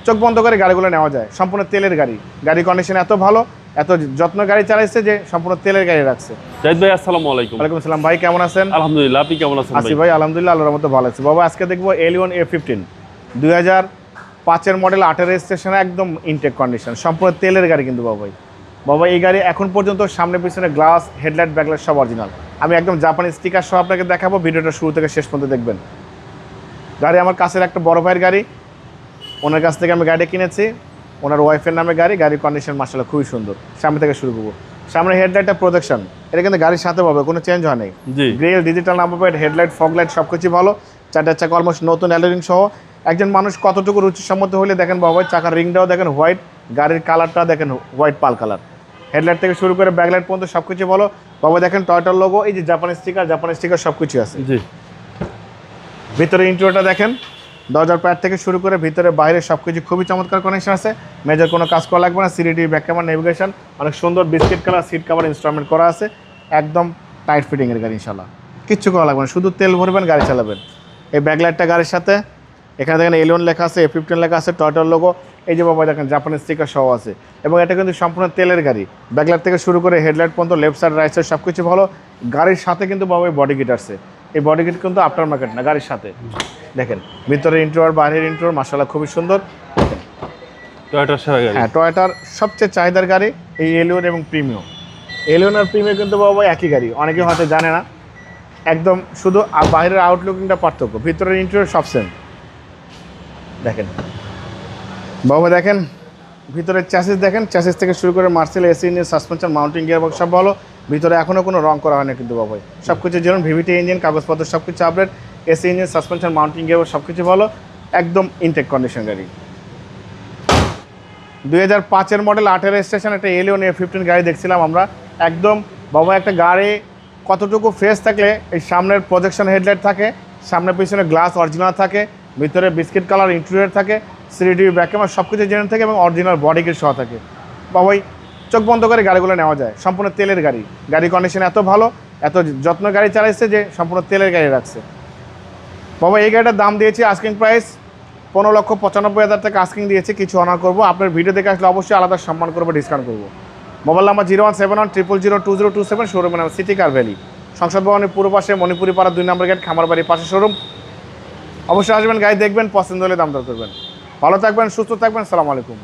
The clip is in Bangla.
চোখ বন্ধ করে গাড়িগুলো নেওয়া যায়। সম্পূর্ণ তেলের গাড়ি, গাড়ি কন্ডিশন এত ভালো, এত যত্ন গাড়ি চালাইছে যে সম্পূর্ণ তেলের গাড়ি রাখছে। জাহিদ ভাই আসসালামু আলাইকুম। ওয়ালাইকুম আসসালাম ভাই, কেমন আছেন? আলহামদুলিল্লাহ, আপনি কেমন আছেন? আছি ভাই আলহামদুলিল্লাহ, আল্লাহর রহমতে ভালো আছি। বাবা আজকে দেখবো এলিয়ন A15 2005-এর মডেল, 8-এর রেজিস্ট্রেশন, একদম ইনটেক কন্ডিশন, সম্পূর্ণ তেলের গাড়ি কিন্তু বাবা এই গাড়ি এখন পর্যন্ত সামনে পিছনে গ্লাস, হেডলাইট, ব্যাকলাইট সব অরিজিনাল। আমি একদম জাপানি স্টিকার সহ আপনাকে দেখাবো, ভিডিওটা শুরু থেকে শেষ পর্যন্ত দেখবেন। গাড়ি আমার কাছের একটা বড় ভাইয়ের গাড়ি, ওনার কাছ থেকে আমি গাড়িটা কিনেছি, ওনার ওয়াইফের নামে গাড়ি। গাড়ির কন্ডিশন মাশাআল্লাহ খুবই সুন্দর। সামনে থেকে শুরু করবো। সামনে হেডলাইটটা প্রোটেকশন, এটা কিন্তু গাড়ির সাথে পাবে, কোনো চেঞ্জ হয় নাই। Grill, digital number plate, headlight, fog light সব কিছু ভালো। চারটার চাকা অলমোস্ট নতুন অ্যালোরিং সহ। একজন মানুষ কতটুকু রুচিসম্মত হলে দেখেন বাবা, চাকার রিংটাও দেখেন হোয়াইট, গাড়ির কালারটা দেখেন হোয়াইট পাল কালার। হেডলাইট থেকে শুরু করে ব্যাকলাইট পর্যন্ত সব কিছু ভালো বাবা। দেখেন টয়োটার লোগো, এই যে জাপানি স্টিকার সব কিছু আছে। ভিতরে ইন্টেরিয়রটা দেখেন, দরজার প্যাড থেকে শুরু করে ভিতরে বাইরে সব কিছু খুবই চমৎকার কানেকশন আছে। মেজর কোনো কাজ করা লাগবে না। সিডি, ব্যাক ক্যামেরা, নেভিগেশন, অনেক সুন্দর biscuit colour seat cover instalment করা আছে। একদম টাইট ফিটিংয়ের গাড়ি, ইনশাল্লাহ কিচ্ছু করা লাগবে না, শুধু তেল ভরবেন, গাড়ি চালাবেন। এই ব্যাকলাইটটা গাড়ির সাথে, এখানে দেখেন এলিয়ন লেখা আছে, A15 লেখা আছে, টয়োটার লোগো। এই যে বাবা দেখেন জাপানি স্টিকার সহ আছে, এবং এটা কিন্তু সম্পূর্ণ তেলের গাড়ি। ব্যাকলাইট থেকে শুরু করে হেডলাইট পর্যন্ত, লেফট সাইড রাইট সাইড সব কিছু ভালো। গাড়ির সাথে কিন্তু বাবা বডি কিট আসছে। এই বডি কিট কিন্তু আফটার মার্কেট না, গাড়ির সাথে। দেখেন ভিতরে ইন্টেরিয়র, বাইরের ইন্টেরিয়র মাশাআল্লাহ খুবই সুন্দর। হ্যাঁ, টয়োটার সবচেয়ে চাহিদার গাড়ি এই এলিয়ন এবং প্রিমিয়ম। এলিয়ন আর প্রিমিয়ম কিন্তু বাবা একই গাড়ি, অনেকে হয়তো জানে না। একদম শুধু বাইরের আউটলুকিংটা পার্থক্য, ভিতরের ইন্টেরিয়র সব সেম। দেখেন বাবা, দেখেন ভিতরের চ্যাসিস, দেখেন চ্যাসিস থেকে শুরু করে Marcel, AC engine, suspension, mounting gearbox সব ভালো। ভিতরে এখনও কোনো রং করা হয় না কিন্তু বাবা, সব কিছু যেমন ভিভিটি ইঞ্জিন, কাগজপত্র সব কিছু update. AC engine, suspension, mounting gearbox সব কিছু ভালো, একদম ইনটেক কন্ডিশন গাড়ি। 2005-এর মডেল, 8-এর রেজিস্ট্রেশন, একটা এলিয়ন A15 গাড়ি দেখছিলাম আমরা। একদম বাবা একটা গাড়ি কতটুকু ফ্রেশ থাকলে, এই সামনের প্রজেকশন হেডলাইট থাকে, সামনে পিছনে গ্লাস অরিজিনাল থাকে, ভিতরে বিস্কিট কালার ইন্টেরিয়র থাকে, সিডি, ব্যাক ক্যামেরা সব কিছু জেনে থাকে, এবং অরিজিনাল বডি কিট সহ থাকে। বাবাই চোখ বন্ধ করে গাড়িগুলো নেওয়া যায়। সম্পূর্ণ তেলের গাড়ি, গাড়ি কন্ডিশন এত ভালো, এত যত্ন গাড়ি চালাইছে যে সম্পূর্ণ তেলের গাড়ি রাখছে। বাবা এই গাড়িটার দাম দিয়েছি আস্কিং প্রাইস 15,95,000 টাকা আস্কিং দিয়েছি, কিছু অনার করবো। আপনার ভিডিও দেখে আসলে অবশ্যই আলাদা সম্মান করবো, ডিসকাউন্ট করবো। মোবাইল নাম্বার 01710002027, শোরুমের নাম সিটি কার ভ্যালি, সংসদ ভবনের পূর্ব পাশে, মণিপুরি পাড়া 2 নম্বর গেট, খামার বাড়ির পাশে শোরুম। অবশ্যই আসবেন, গাড়ি দেখবেন, পছন্দ হলে দাম দর করবেন। ভালো থাকবেন, সুস্থ থাকবেন, সালাম আলাইকুম।